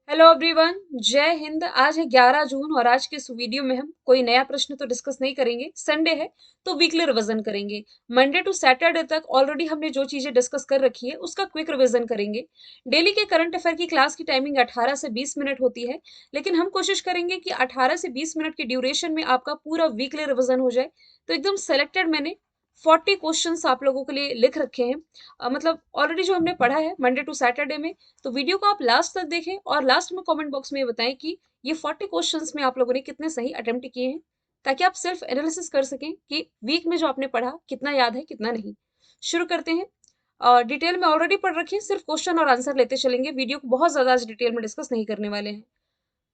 Hello everyone, जय हिंद। आज है 11 जून और आज के इस वीडियो में हम कोई नया प्रश्न तो डिस्कस नहीं करेंगे। संडे है तो वीकली रिवीजन करेंगे। मंडे टू सैटरडे तक ऑलरेडी हमने जो चीजें डिस्कस कर रखी है उसका क्विक रिवीजन करेंगे। डेली के करंट अफेयर की क्लास की टाइमिंग 18 से 20 मिनट होती है, लेकिन हम कोशिश करेंगे कि 18 से 20 मिनट के ड्यूरेशन में आपका पूरा वीकली रिवीजन हो जाए। तो एकदम सेलेक्टेड मैंने 40 क्वेश्चंस आप लोगों के लिए लिख रखे हैं। मतलब ऑलरेडी जो हमने पढ़ा है मंडे टू सैटरडे में। तो वीडियो को आप लास्ट तक देखें और लास्ट में कमेंट बॉक्स में ये बताएं कि ये 40 क्वेश्चंस में आप लोगों ने कितने सही अटेम्प्ट किए हैं, ताकि आप सेल्फ एनालिसिस कर सकें कि वीक में जो आपने पढ़ा कितना याद है कितना नहीं। शुरू करते हैं। और डिटेल में ऑलरेडी पढ़ रखी है, सिर्फ क्वेश्चन और आंसर लेते चलेंगे। वीडियो को बहुत ज्यादा आज डिटेल में डिस्कस नहीं करने वाले हैं।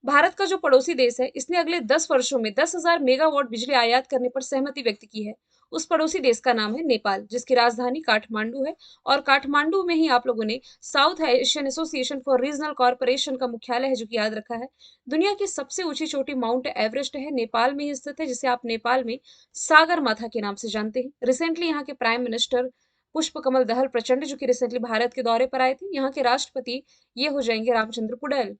भारत का जो पड़ोसी देश है, इसने अगले 10 वर्षों में 10,000 मेगावाट बिजली आयात करने पर सहमति व्यक्त की है। उस पड़ोसी देश का नाम है नेपाल, जिसकी राजधानी काठमांडू है। और काठमांडू में ही आप लोगों ने south Asian association for regional corporation का मुख्यालय है, जो कि याद रखा है। दुनिया की सबसे ऊंची चोटी माउंट एवरेस्ट है, नेपाल में ही स्थित है, जिसे आप नेपाल में सागर माथा के नाम से जानते हैं। रिसेंटली यहाँ के प्राइम मिनिस्टर पुष्प कमल दहल प्रचंड, जो कि रिसेंटली भारत के दौरे पर आए थे। यहाँ के राष्ट्रपति ये हो जाएंगे रामचंद्र पुडेल।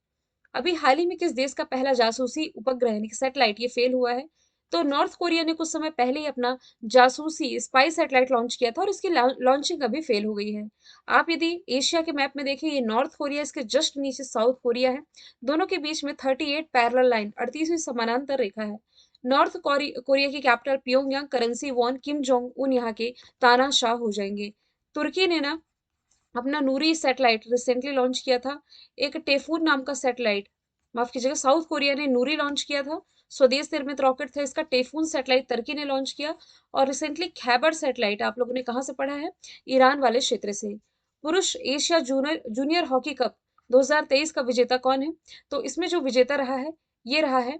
अभी हाल ही में किस देश का पहला जासूसी उपग्रह यानी कि सैटेलाइट ये फेल हुआ है? तो नॉर्थ कोरिया ने कुछ समय पहले ही अपना जासूसी स्पाई सैटेलाइट लॉन्च किया था और इसकी लॉन्चिंग अभी फेल हो गई है। आप यदि एशिया के मैप में देखें, ये नॉर्थ कोरिया, इसके जस्ट नीचे साउथ कोरिया है। दोनों के बीच में 38 पैरेलल लाइन 38वीं समानांतर रेखा है। नॉर्थ कोरिया की capital Pyongyang, currency won, Kim Jong Un यहाँ के तानाशाह हो जाएंगे। तुर्की ने ना अपना नूरी सैटेलाइट रिसेंटली लॉन्च किया था। एक टेफून नाम का सैटेलाइट, माफ कीजिएगा, साउथ कोरिया ने नूरी लॉन्च किया था। स्वदेश निर्मित रॉकेट था इसका। टेफून सैटेलाइट तुर्की ने लॉन्च किया। और रिसेंटली खैबर सैटेलाइट आप लोगों ने कहाँ से पढ़ा है? ईरान वाले क्षेत्र से। पुरुष Asia junior junior hockey cup 2023 का विजेता कौन है? तो इसमें जो विजेता रहा है, ये रहा है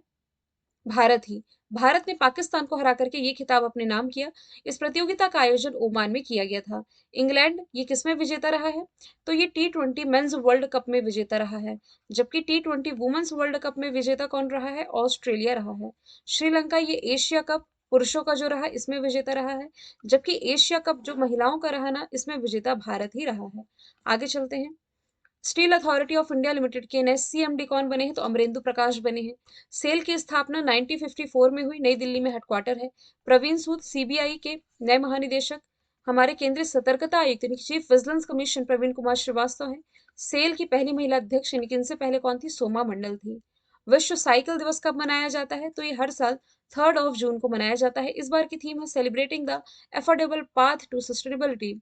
भारत ही। भारत ने पाकिस्तान को हरा करके ये खिताब अपने नाम किया। इस प्रतियोगिता का आयोजन ओमान में किया गया था। इंग्लैंड ये किसमें विजेता रहा है? तो ये T20 मेंस वर्ल्ड कप में विजेता रहा है। जबकि T20 वुमेन्स वर्ल्ड कप में विजेता कौन रहा है? ऑस्ट्रेलिया रहा है। श्रीलंका ये एशिया कप पुरुषों का जो रहा इसमें विजेता रहा है। जबकि एशिया कप जो महिलाओं का रहा ना, इसमें विजेता भारत ही रहा है। आगे चलते हैं। Steel authority of India limited के नए सीएमडी कौन बने हैं? तो अमरेंदु प्रकाश बने हैं। सेल की स्थापना 1954 में हुई, नई दिल्ली में हेडक्वार्टर है। प्रवीण सूद सीबीआई के नए महानिदेशक। हमारे केंद्रीय सतर्कता आयुक्त यानी chief vigilance commission Praveen Kumar Shrivastava हैं। सेल की पहली महिला अध्यक्ष यानी कि इनसे पहले कौन थी? सोमा मंडल थी। विश्व साइकिल दिवस कब मनाया जाता है? तो ये हर साल 3 जून को मनाया जाता है। इस बार की थीम है celebrating the affordable path to sustainability.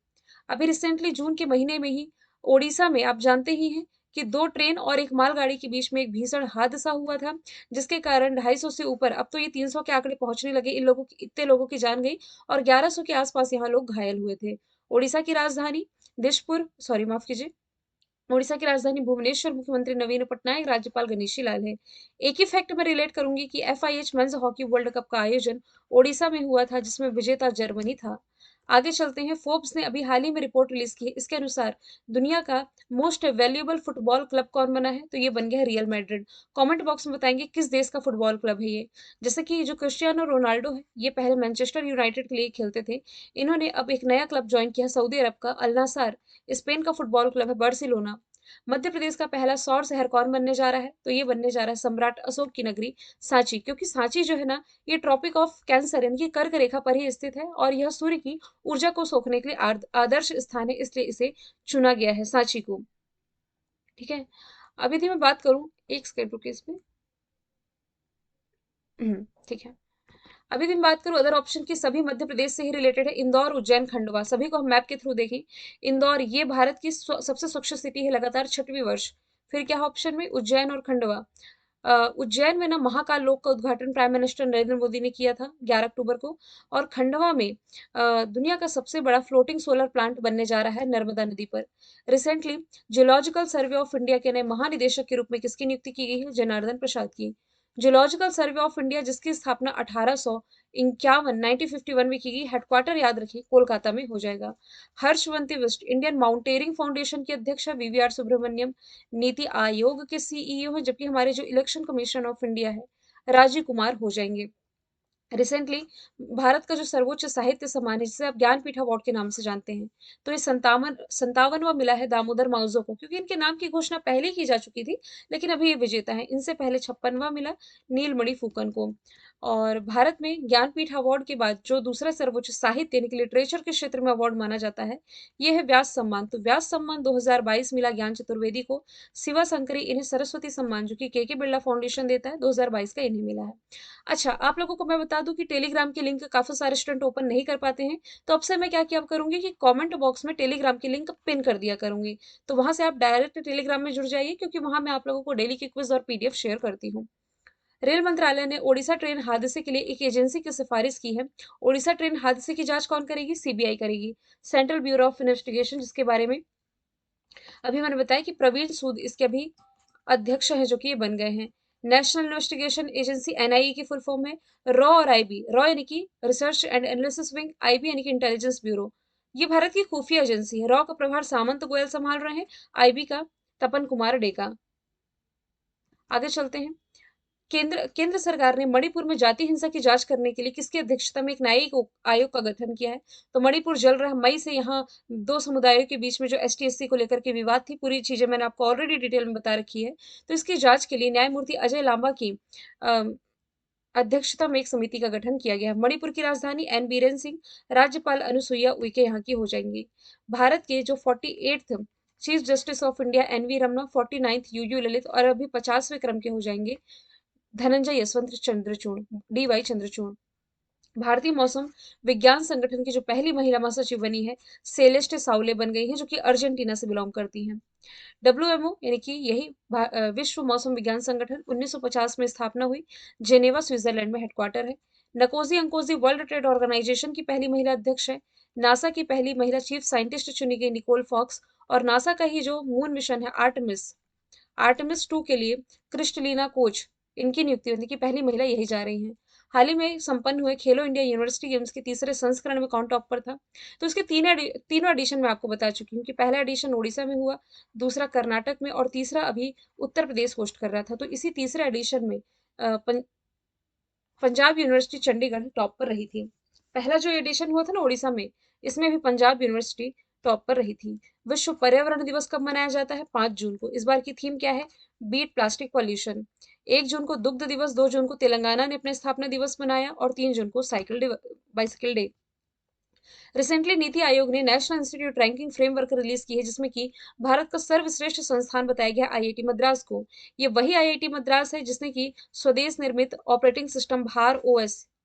अभी रिसेंटली जून के महीने में ही ओडिशा में आप जानते ही हैं कि 2 ट्रेन और एक मालगाड़ी के बीच में एक भीषण हादसा हुआ था, जिसके कारण 250 से ऊपर, अब तो ये 300 के आंकड़े पहुंचने लगे, इन लोगों की इतने लोगों की जान गई और 1100 के आसपास यहाँ लोग घायल हुए थे। ओडिशा की राजधानी दिशपुर, सॉरी माफ कीजिए, ओडिशा की राजधानी भुवनेश्वर, मुख्यमंत्री नवीन पटनायक, राज्यपाल गणेशी लाल है। एक ही फैक्ट में रिलेट करूंगी कि FIH men's hockey world cup का आयोजन ओडिशा में हुआ था, जिसमें विजेता जर्मनी था। आगे चलते हैं। फोर्ब्स ने अभी हाल ही में रिपोर्ट रिलीज की है। इसके अनुसार दुनिया का मोस्ट वैल्यूएबल फुटबॉल क्लब कौन बना है? तो ये बन गया है रियल मैड्रिड। कमेंट बॉक्स में बताएंगे किस देश का फुटबॉल क्लब है ये। जैसे कि जो क्रिस्टियानो रोनाल्डो है, ये पहले मैनचेस्टर यूनाइटेड के लिए खेलते थे। इन्होंने अब एक नया क्लब ज्वाइन किया, सऊदी अरब का अल नासर। स्पेन का फुटबॉल क्लब है बार्सिलोना। मध्य प्रदेश का पहला सौर शहर कौन बनने जा रहा है? तो ये बनने जा रहा है सम्राट अशोक की नगरी सांची, क्योंकि सांची जो है ना, ये ट्रॉपिक ऑफ कैंसर यानी कि कर्क रेखा पर ही स्थित है और यह सूर्य की ऊर्जा को सोखने के लिए आदर्श स्थान है, इसलिए इसे चुना गया है सांची को। ठीक है। अभी थी मैं बात करूं, एक सेकंड रुकिए इसमें। ठीक है। अभी भी मैं बात करूं अदर ऑप्शन की, सभी मध्य प्रदेश से ही रिलेटेड है। इंदौर, उज्जैन, खंडवा, सभी को हम मैप के थ्रू देखें। इंदौर ये भारत की सबसे स्वच्छ सिटी है, लगातार 6वीं वर्ष। फिर क्या ऑप्शन में? उज्जैन और खंडवा। उज्जैन में ना महाकाल लोक का उद्घाटन प्राइम मिनिस्टर नरेंद्र मोदी ने किया था 11 अक्टूबर को। और खंडवा में दुनिया का सबसे बड़ा फ्लोटिंग सोलर प्लांट बनने जा रहा है नर्मदा नदी पर। Recently geological survey of India के नए महानिदेशक के रूप में किसकी नियुक्ति की गई है? जनार्दन प्रसाद की। जियोलॉजिकल सर्वे ऑफ इंडिया, जिसकी स्थापना 1851 1951 में की गई, हेडक्वार्टर याद रखिए कोलकाता में हो जाएगा। Harshwanti Bisht Indian mountaineering foundation के अध्यक्ष है। VVR सुब्रमण्यम नीति आयोग के CEO हैं। जबकि हमारे जो इलेक्शन कमीशन ऑफ इंडिया है, राजीव कुमार हो जाएंगे। रिसेंटली भारत का जो सर्वोच्च साहित्य सम्मान है जिसे आप ज्ञानपीठ अवार्ड के नाम से जानते हैं, तो ये 57वां मिला है दामोदर मावजो को, क्योंकि इनके नाम की घोषणा पहले की जा चुकी थी, लेकिन अभी ये विजेता हैं। इनसे पहले 56वां मिला नीलमणि फूकन को। और भारत में ज्ञानपीठ अवार्ड के बाद जो दूसरा सर्वोच्च साहित्य यानी कि लिटरेचर के क्षेत्र में अवार्ड माना जाता है, ये है व्यास सम्मान। तो व्यास सम्मान 2022 मिला ज्ञान चतुर्वेदी को। शिवा शंकरी इन्हें सरस्वती सम्मान जो कि के बिरला फाउंडेशन देता है, 2022 का इन्हें मिला है। अच्छा, आप लोगों को मैं बता दूं कि टेलीग्राम की लिंक काफी सारे स्टूडेंट ओपन नहीं कर पाते हैं, तो अब से मैं क्या किया करूंगी कि कमेंट बॉक्स में टेलीग्राम की लिंक पिन कर दिया करूंगी। तो वहां से आप डायरेक्ट टेलीग्राम में जुड़ जाइए, क्योंकि वहां मैं आप लोगों को डेली की क्विज और पीडीएफ शेयर करती हूँ। रेल मंत्रालय ने ओडिशा ट्रेन हादसे के लिए एक एजेंसी की सिफारिश की है। ओडिशा ट्रेन हादसे की जांच कौन करेगी? सीबीआई करेगी, सेंट्रल ब्यूरो ऑफ इन्वेस्टिगेशन, जिसके बारे में अभी मैंने बताया कि प्रवीण सूद इसके अभी अध्यक्ष हैं, जो कि ये बन गए हैं। नेशनल इन्वेस्टिगेशन एजेंसी एनआईए की फुल फॉर्म है। रॉ और आईबी, रॉ यानी कि research and analysis wing, IB यानी कि इंटेलिजेंस ब्यूरो। ये भारत की खुफिया एजेंसी है। रॉ का प्रभार सामंत गोयल संभाल रहे हैं, आईबी का तपन कुमार डेका। आगे चलते हैं। केंद्र केंद्र सरकार ने मणिपुर में जाति हिंसा की जांच करने के लिए किसकी अध्यक्षता में एक न्यायिक आयोग का गठन किया है? तो मणिपुर जल रहा है। मई से यहाँ दो समुदायों के बीच में जो एसटी एससी को लेकर के विवाद थी, पूरी चीजें मैंने आपको ऑलरेडी डिटेल में बता रखी है। तो इसकी जांच के लिए न्यायमूर्ति अजय लांबा की अध्यक्षता में एक समिति का गठन किया गया है। मणिपुर की राजधानी एन बीरेन सिंह, राज्यपाल अनुसुईया उइके यहाँ की हो जाएंगी। भारत के जो 48th chief justice of India NV Ramana, 49th UU Lalit और अभी 50वें क्रम के हो जाएंगे धनंजय यशवंत चंद्रचूड़, डी वाई चंद्रचूड़। भारतीय मौसम विज्ञान संगठन की जो पहली महिला महासचिव बनी है, सेलेस्टे साउले बन गई हैं, जो कि अर्जेंटीना से बिलोंग करती हैं। डब्ल्यूएमओ यानी कि यही विश्व मौसम विज्ञान संगठन 1950 में स्थापना हुई। जेनेवा स्विट्जरलैंड में हेडक्वार्टर है। नकोजी अंकोजी वर्ल्ड ट्रेड ऑर्गेनाइजेशन की पहली महिला अध्यक्ष है। नासा की पहली महिला चीफ साइंटिस्ट चुनी गई निकोल फॉक्स। और नासा का ही जो मून मिशन है आर्टमिस, आर्टेमिस 2 के लिए क्रिस्टलिना कोच, इनकी नियुक्ति होने की पहली महिला यही जा रही हैं। हाल ही में संपन्न हुए खेलो इंडिया यूनिवर्सिटी गेम्स के तीसरे संस्करण में कौन टॉप पर था? तो इसके तीनों एडिशन में आपको बता चुकी हूँ कि पहला एडिशन उड़ीसा में हुआ, दूसरा कर्नाटक में और तीसरा अभी उत्तर प्रदेश होस्ट कर रहा था। तो इसी तीसरे एडिशन में पंजाब यूनिवर्सिटी चंडीगढ़ टॉप पर रही थी। पहला जो एडिशन हुआ था ना उड़ीसा में, इसमें भी पंजाब यूनिवर्सिटी टॉप पर रही थी। विश्व पर्यावरण दिवस कब मनाया जाता है? 5 जून को। इस बार की थीम क्या है? Beat plastic pollution. 1 जून को दुग्ध दिवस, 2 जून को तेलंगाना ने अपने स्थापना दिवस मनाया और 3 जून को bicycle day. Recently NITI Aayog ने national institute ranking framework release की है, जिसमें कि भारत का सर्वश्रेष्ठ संस्थान बताया गया आईआईटी मद्रास को। ये वही आईआईटी मद्रास है जिसने की स्वदेश निर्मित ऑपरेटिंग सिस्टम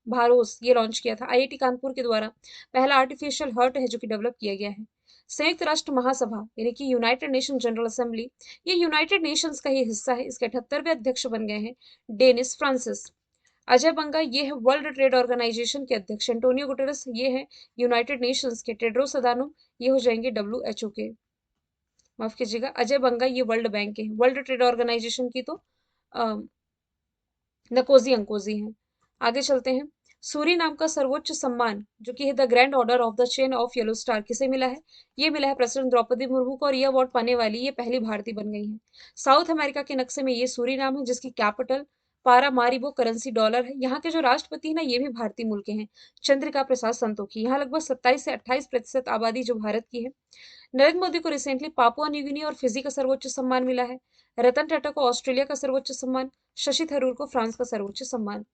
भारोस ये लॉन्च किया था। आईआईटी कानपुर के द्वारा पहला आर्टिफिशियल हार्ट है जो कि डेवलप किया गया है। संयुक्त राष्ट्र महासभा यानी कि यूनाइटेड नेशन जनरल असेंबली, ये यूनाइटेड नेशंस का ही हिस्सा है। इसके 78वें अध्यक्ष बन गए हैं डेनिस फ्रांसिस। अजय बंगा ये है वर्ल्ड ट्रेड ऑर्गेनाइजेशन के अध्यक्ष। एंटोनियो गुटेरेस ये है यूनाइटेड नेशंस के। टेड्रोस अदानोम ये हो जाएंगे डब्ल्यूएचओ के। माफ कीजिएगा, अजय बंगा ये वर्ल्ड बैंक के हैं। वर्ल्ड ट्रेड ऑर्गेनाइजेशन की तो नकोजी अंकोजी हैं। आगे चलते हैं। सूरी नाम का सर्वोच्च सम्मान जो कि है the grand order of the chain of yellow star, किसे मिला है? ये मिला है प्रेसिडेंट द्रौपदी मुर्मू को, और ये अवार्ड पाने वाली ये पहली भारतीय बन गई है। साउथ अमेरिका के नक्शे में ये सूरी नाम है, जिसकी कैपिटल पारामारिबो, करेंसी डॉलर है। यहाँ के जो राष्ट्रपति है ना, ये भी भारतीय मूल के हैं, चंद्रिका प्रसाद संतोखी। यहाँ लगभग 27 से 28% आबादी जो भारत की है। नरेंद्र मोदी को रिसेंटली पापुआ न्यू गिनी और फिजी का सर्वोच्च सम्मान मिला है। रतन टाटा को ऑस्ट्रेलिया का सर्वोच्च सम्मान, शशि थरूर को फ्रांस का सर्वोच्च सम्मान।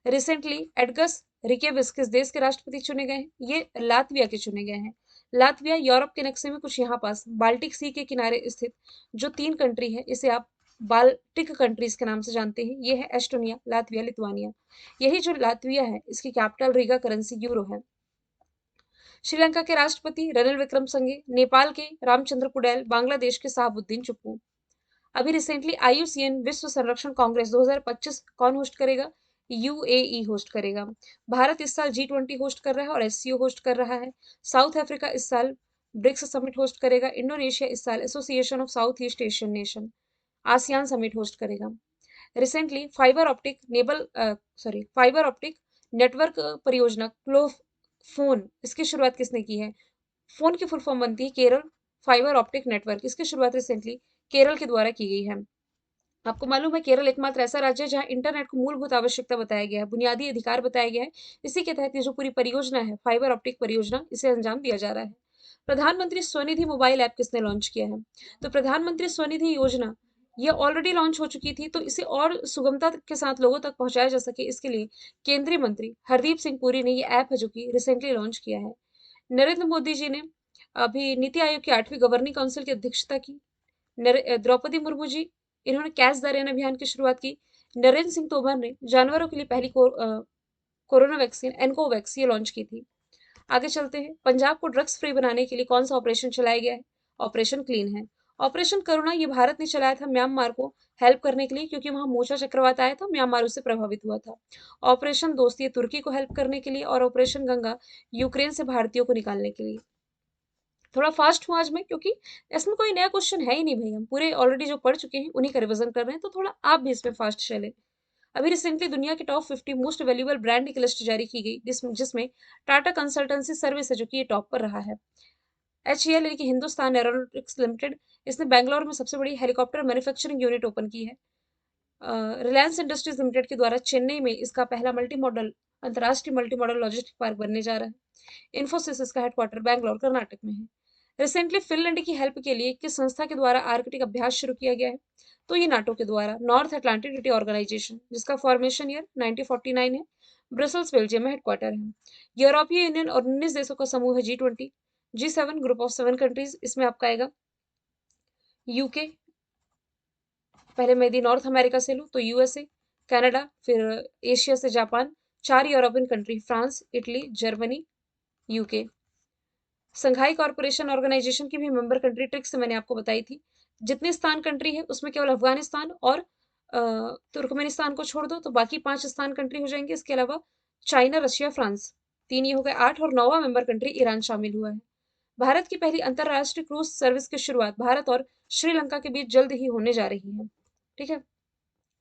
रिसेंटली एडगस रिकेविस किस देश के राष्ट्रपति चुने गए हैं? ये लातविया के चुने गए हैं। लातविया यूरोप के नक्शे में कुछ यहाँ पास बाल्टिक सी के किनारे स्थित जो 3 कंट्री है, इसे आप बाल्टिक कंट्रीज के नाम से जानते हैं। ये है एस्टोनिया, लातविया, लिथुआनिया। यही जो लातविया है, इसकी कैपिटल रीगा, करेंसी यूरो है। श्रीलंका के राष्ट्रपति रनिल विक्रमसिंघे, नेपाल के रामचंद्र पुडेल, बांग्लादेश के साहबुद्दीन चुप्पू। अभी रिसेंटली आईयूसीएन विश्व संरक्षण कांग्रेस 2025 कौन होस्ट करेगा? यूएई होस्ट करेगा। भारत इस साल G20 होस्ट कर रहा है और एससीओ होस्ट कर रहा है। साउथ अफ्रीका इस साल ब्रिक्स समिट होस्ट करेगा। इंडोनेशिया इस साल association of south east Asian nation ASEAN summit host करेगा। रिसेंटली फाइबर ऑप्टिक नेटवर्क परियोजना क्लो फोन, इसकी शुरुआत किसने की है? फोन की फुल फॉर्म बनती है केरल फाइबर ऑप्टिक नेटवर्क। इसकी शुरुआत रिसेंटली केरल के द्वारा की गई है। आपको मालूम है केरल एकमात्र ऐसा राज्य है जहाँ इंटरनेट को मूलभूत आवश्यकता बताया गया है, बुनियादी अधिकार बताया गया है। इसी के तहत ये जो पूरी परियोजना है, फाइबर ऑप्टिक परियोजना, इसे अंजाम दिया जा रहा है। प्रधानमंत्री स्वनिधि मोबाइल ऐप किसने लॉन्च किया है? तो प्रधानमंत्री स्वनिधि योजना ये ऑलरेडी लॉन्च हो चुकी थी, तो इसे और सुगमता के साथ लोगों तक पहुंचाया जा सके, इसके लिए केंद्रीय मंत्री हरदीप सिंह पुरी ने ये ऐप है जो कि रिसेंटली लॉन्च किया है। नरेंद्र मोदी जी ने अभी नीति आयोग की 8वीं गवर्निंग काउंसिल की अध्यक्षता की। द्रौपदी मुर्मू जी, इन्होंने कैच द रेन अभियान की शुरुआत की। नरेंद्र सिंह तोमर ने जानवरों के लिए पहली कोरोना वैक्सीन एनकोवैक्स ये लॉन्च की थी। आगे चलते हैं। पंजाब को ड्रग्स फ्री बनाने के लिए कौन सा ऑपरेशन चलाया गया है? ऑपरेशन क्लीन है। ऑपरेशन करुणा ये भारत ने चलाया था म्यांमार को हेल्प करने के लिए, क्योंकि वहां मोर्चा चक्रवात आया था, म्यांमार उससे प्रभावित हुआ था। ऑपरेशन दोस्त ये तुर्की को हेल्प करने के लिए, और ऑपरेशन गंगा यूक्रेन से भारतीयों को निकालने के लिए। थोड़ा फास्ट हूँ आज मैं, क्योंकि इसमें कोई नया क्वेश्चन है ही नहीं भाई, हम पूरे ऑलरेडी जो पढ़ चुके हैं उन्हीं का रिवीजन कर रहे हैं, तो थोड़ा आप भी इसमें फास्ट चले। अभी रिसेंटली दुनिया के टॉप 50 मोस्ट वैल्यूएबल ब्रांड की लिस्ट जारी की गई, जिसमें जिसमें टाटा कंसल्टेंसी सर्विस है जो कि ये टॉप पर रहा है। HAL यानी कि हिंदुस्तान एरोनॉटिक्स लिमिटेड, इसने बैंगलोर में सबसे बड़ी हेलीकॉप्टर मैन्युफैक्चरिंग यूनिट ओपन की है। रिलायंस इंडस्ट्रीज लिमिटेड के द्वारा चेन्नई में इसका पहला मल्टी मॉडल अंतर्राष्ट्रीय मल्टी मॉडल लॉजिस्टिक पार्क बनने जा रहा है। इन्फोसिस इसका हेडक्वार्टर बैंगलोर कर्नाटक में है। रिसेंटली फिनलैंड की हेल्प के लिए किस संस्था के द्वारा आर्कटिक अभ्यास शुरू किया गया है? तो ये नाटो के द्वारा, नॉर्थ अटलांटिक ट्रीटी ऑर्गेनाइजेशन, जिसका फॉर्मेशन ईयर 1949 है। ब्रसल्स बेल्जियम में हेडक्वार्टर है। यूरोपीय यूनियन और 19 देशों का समूह है G20। G7 group of 7 countries, इसमें आपका आएगा यूके, पहले मैं यदि नॉर्थ अमेरिका से लूँ तो यूएसए, कनाडा, फिर एशिया से Japan, 4 European country France, Italy, Germany, UK. Shanghai corporation organization की भी मेंबर कंट्री ट्रिक्स मैंने आपको बताई थी। जितनी स्थान कंट्री है उसमें केवल अफगानिस्तान और तुर्कमेनिस्तान को छोड़ दो तो बाकी 5 स्थान कंट्री हो जाएंगे। इसके अलावा चाइना, रशिया, फ्रांस, 3 ये हो गए 8, और 9वां मेंबर कंट्री ईरान शामिल हुआ है। भारत की पहली अंतरराष्ट्रीय क्रूज सर्विस की शुरुआत भारत और श्रीलंका के बीच जल्द ही होने जा रही है। ठीक है।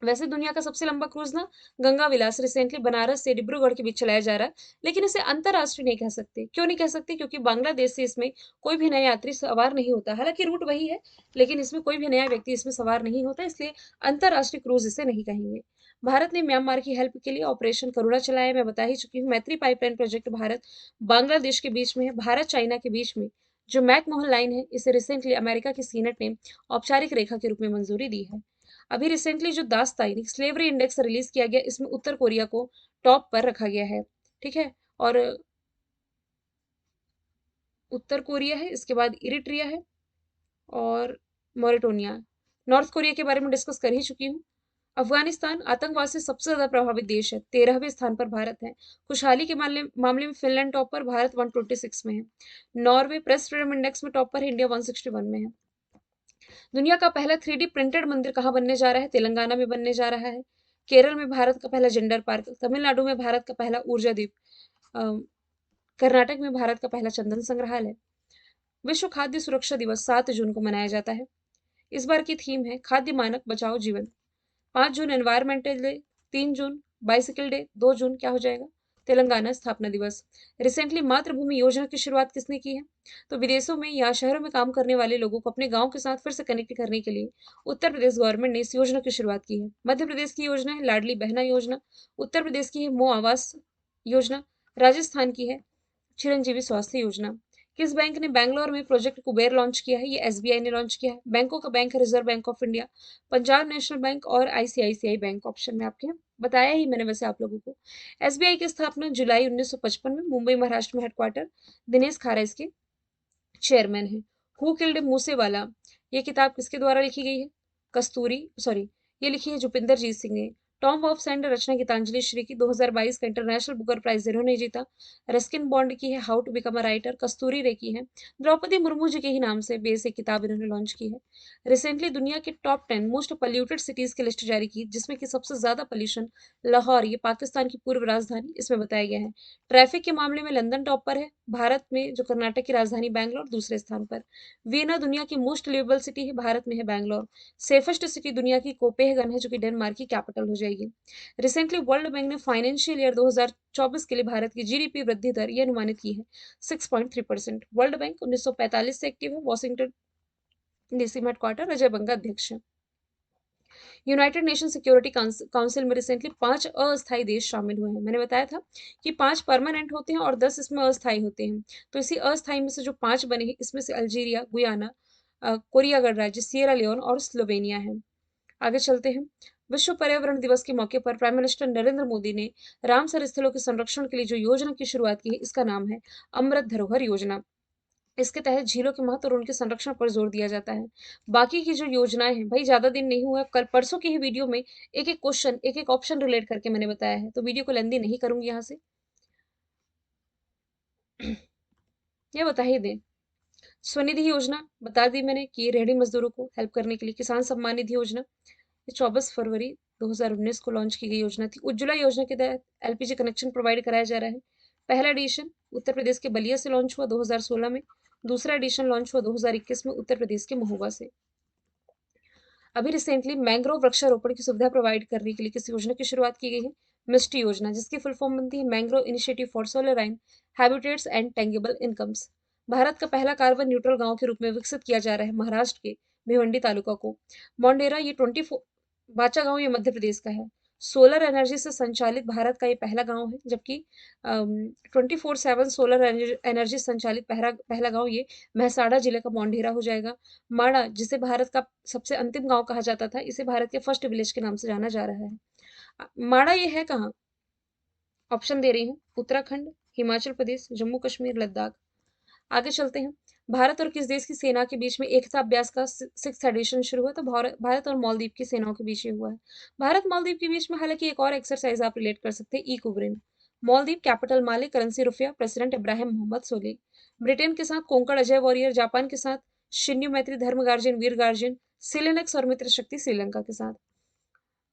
वैसे दुनिया का सबसे लंबा क्रूज ना गंगा विलास रिसेंटली बनारस से डिब्रूगढ़ के बीच चलाया जा रहा है, लेकिन इसे अंतरराष्ट्रीय नहीं कह सकते। क्यों नहीं कह सकते? क्योंकि बांग्लादेश से इसमें कोई भी नया यात्री सवार नहीं होता। हालांकि रूट वही है, लेकिन इसमें कोई भी नया व्यक्ति इसमें सवार नहीं होता, इसलिए अंतरराष्ट्रीय क्रूज इसे नहीं कहेंगे। भारत ने म्यांमार की हेल्प के लिए ऑपरेशन करुणा चलाया, मैं बता ही चुकी हूँ। मैत्री पाइपलाइन प्रोजेक्ट भारत बांग्लादेश के बीच में है, भारत चाइना के बीच में जो मैकमोहन लाइन है, इसे रिसेंटली अमेरिका की सीनेट ने औपचारिक रेखा के रूप में मंजूरी दी है। अभी रिसेंटली जो दास्ता यानी स्लेवरी इंडेक्स रिलीज किया गया, इसमें उत्तर कोरिया को टॉप पर रखा गया है। ठीक है। और उत्तर कोरिया है, इसके बाद इरिट्रिया है, और मोरिटोनिया। नॉर्थ कोरिया के बारे में डिस्कस कर ही चुकी हूँ। अफगानिस्तान आतंकवाद से सबसे ज्यादा प्रभावित देश है, 13वें स्थान पर भारत है। खुशहाली के मामले में फिनलैंड टॉप पर, भारत 126 में है। नॉर्वे प्रेस फ्रीडम इंडेक्स में टॉप पर है, इंडिया 161 में है। दुनिया का पहला 3D प्रिंटेड मंदिर कहाँ बनने जा रहा है? तेलंगाना में बनने जा रहा है। केरल में भारत का पहला जेंडर पार्क, तमिलनाडु में भारत का पहला ऊर्जा द्वीप, कर्नाटक में भारत का पहला चंदन संग्रहालय। विश्व खाद्य सुरक्षा दिवस 7 जून को मनाया जाता है। इस बार की थीम है खाद्य मानक बचाओ जीवन। 5 जून एनवायरमेंटल डे, 3 जून बाइसिकल डे, 2 जून क्या हो जाएगा? तेलंगाना स्थापना दिवस। रिसेंटली मातृभूमि योजना की शुरुआत किसने की है? तो विदेशों में या शहरों में काम करने वाले लोगों को अपने गांव के साथ फिर से कनेक्ट करने के लिए उत्तर प्रदेश गवर्नमेंट ने इस योजना की शुरुआत की है। मध्य प्रदेश की योजना है लाडली बहना योजना। उत्तर प्रदेश की है मो आवास योजना। राजस्थान की है चिरंजीवी स्वास्थ्य योजना। किस बैंक ने बैंगलोर में प्रोजेक्ट कुबेर लॉन्च किया है? ये एसबीआई ने लॉन्च किया है। बैंकों का बैंक है reserve bank of India, Punjab national bank और आईसीआईसीआई बैंक। ऑप्शन में आपके बताया ही मैंने वैसे आप लोगों को। एसबीआई की स्थापना जुलाई 1955 में मुंबई महाराष्ट्र में, हेडक्वार्टर दिनेश खारा इसके चेयरमैन है। हु किल्ड मूसेवाला, ये किताब किसके द्वारा लिखी गई है? कस्तूरी सॉरी ये लिखी है भूपिंदर जीत सिंह ने। टॉम ऑफ सैंड रचना गीतांजलि श्री की 2022 का इंटरनेशनल बुकर प्राइज जिन्होंने जीता। रस्किन बॉन्ड की है how to become a writer, Kasturi Ray की है। द्रौपदी मुर्मू जी के ही नाम से बेस एक किताब इन्होंने लॉन्च की है। रिसेंटली दुनिया के टॉप 10 मोस्ट पोल्यूटेड सिटीज की लिस्ट जारी की, जिसमें कि सबसे ज्यादा पोल्यूशन लाहौर, ये पाकिस्तान की पूर्व राजधानी, इसमें बताया गया है। ट्रैफिक के मामले में लंदन टॉप पर है। भारत में जो कर्नाटक की राजधानी बैंगलोर दूसरे स्थान पर। वियना दुनिया की मोस्ट लिवेबल सिटी है, भारत में है बैंगलोर। सेफेस्ट सिटी दुनिया की कोपेनहेगन है, जो कि डेनमार्क की कैपिटल हो जाएगी। रिसेंटली वर्ल्ड बैंक ने फाइनेंशियल ईयर 2024 के लिए भारत की जीडीपी वृद्धि दर यह अनुमानित की है 6.3%। वर्ल्ड बैंक 1945 से एक्टिव है। वॉशिंगटन डीसी में हेडक्वार्टर, अजय बंगा अध्यक्ष है। यूनाइटेड नेशन सिक्योरिटी काउंसिल में रिसेंटली 5 अस्थायी देश शामिल हुए हैं। मैंने बताया था कि 5 परमानेंट होते हैं और 10 इसमें अस्थायी होते हैं। तो इसी अस्थायी में से जो 5 बने हैं, इसमें से अल्जीरिया, गुयाना, कोरिया गणराज्य, सिएरा लियोन और स्लोवेनिया है। आगे चलते हैं। विश्व पर्यावरण दिवस के मौके पर प्राइम मिनिस्टर नरेंद्र मोदी ने रामसर स्थलों के संरक्षण के लिए जो योजना की शुरुआत की है, इसका नाम है अमृत धरोहर योजना। इसके तहत झीलों के महत्व और उनके संरक्षण पर जोर दिया जाता है। बाकी की जो योजनाएं हैं, भाई ज्यादा दिन नहीं हुआ, कल परसों की ही वीडियो में एक एक क्वेश्चन, एक एक ऑप्शन रिलेट करके मैंने बताया है, तो वीडियो को लेंदी नहीं करूंगी यहाँ से। ये बता ही दें, स्वनिधि योजना बता दी मैंने कि रेहड़ी मजदूरों को हेल्प करने के लिए। किसान सम्मान निधि योजना, ये 24 फरवरी 2019 को लॉन्च की गई योजना थी। उज्ज्वला योजना के तहत एलपीजी कनेक्शन प्रोवाइड कराया जा रहा है। पहला एडिशन उत्तर प्रदेश के बलिया से लॉन्च हुआ 2016 में। दूसरा एडिशन लॉन्च हुआ 2021 में उत्तर प्रदेश के महोबा से। अभी रिसेंटली मैंग्रोव वृक्षारोपण की सुविधा प्रोवाइड करने के लिए किस योजना की शुरुआत की गई है? मिस्टी योजना, जिसकी फुल फॉर्म बनती है mangrove initiative for shoreline habitats and tangible incomes. Bharat का पहला कार्बन न्यूट्रल गांव के रूप में विकसित किया जा रहा है महाराष्ट्र के भिवंडी तालुका को। मोंडेरा, ये 24 बाचा गांव, ये मध्य प्रदेश का है। सोलर एनर्जी से संचालित भारत का ये पहला गांव है, जबकि 24/7 सोलर एनर्जी संचालित पहला पहला गांव ये महसाड़ा जिले का मोंढेरा हो जाएगा। माड़ा, जिसे भारत का सबसे अंतिम गांव कहा जाता था, इसे भारत के फर्स्ट विलेज के नाम से जाना जा रहा है। माड़ा ये है कहाँ? ऑप्शन दे रही हूँ, उत्तराखंड, हिमाचल प्रदेश, जम्मू कश्मीर, लद्दाख। आगे चलते हैं। भारत और किस देश की सेना के बीच में एकता अभ्यास का 6th एडिशन शुरू हुआ? तो भारत और मालदीव की सेनाओं के बीच ये हुआ है। भारत मालदीव के बीच में हालांकि एक और एक्सरसाइज आप रिलेट कर सकते हैं, इकोब्रिन। मालदीव कैपिटल माले, करेंसी रुपया, प्रेसिडेंट इब्राहिम मोहम्मद सोली। ब्रिटेन के साथ कोंकण अजय वॉरियर, जापान के साथ शिन्यू मैत्री धर्म गार्जियन वीर गार्जियन, सिलेनेक्स और मित्र शक्ति श्रीलंका के साथ।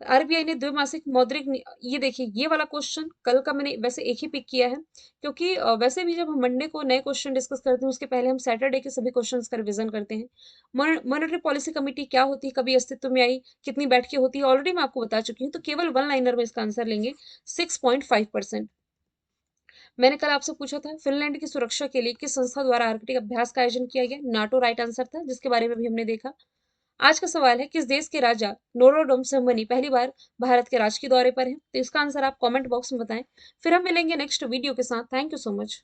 आरबीआई ने द्विमासिक मौद्रिक ये देखिए, ये वाला क्वेश्चन कल का मैंने वैसे एक ही पिक किया है, क्योंकि वैसे भी जब हम मंडे को नए क्वेश्चन डिस्कस करते हैं, उसके पहले हम सैटरडे के सभी क्वेश्चंस का रिवीजन करते हैं। मॉनेटरी पॉलिसी कमेटी क्या होती है, कभी अस्तित्व में आई, कितनी बैठकें होती है, ऑलरेडी मैं आपको बता चुकी हूँ। तो केवल वन लाइनर में इसका आंसर लेंगे 6.5%। मैंने कल आपसे पूछा था फिनलैंड की सुरक्षा के लिए किस संस्था द्वारा आर्कटिक अभ्यास का आयोजन किया गया? नाटो राइट आंसर था, जिसके बारे में भी हमने देखा। आज का सवाल है, किस देश के राजा नोरोडोम सिमबनी पहली बार भारत के राजकीय दौरे पर हैं? तो इसका आंसर आप कमेंट बॉक्स में बताएं। फिर हम मिलेंगे नेक्स्ट वीडियो के साथ। Thank you so much.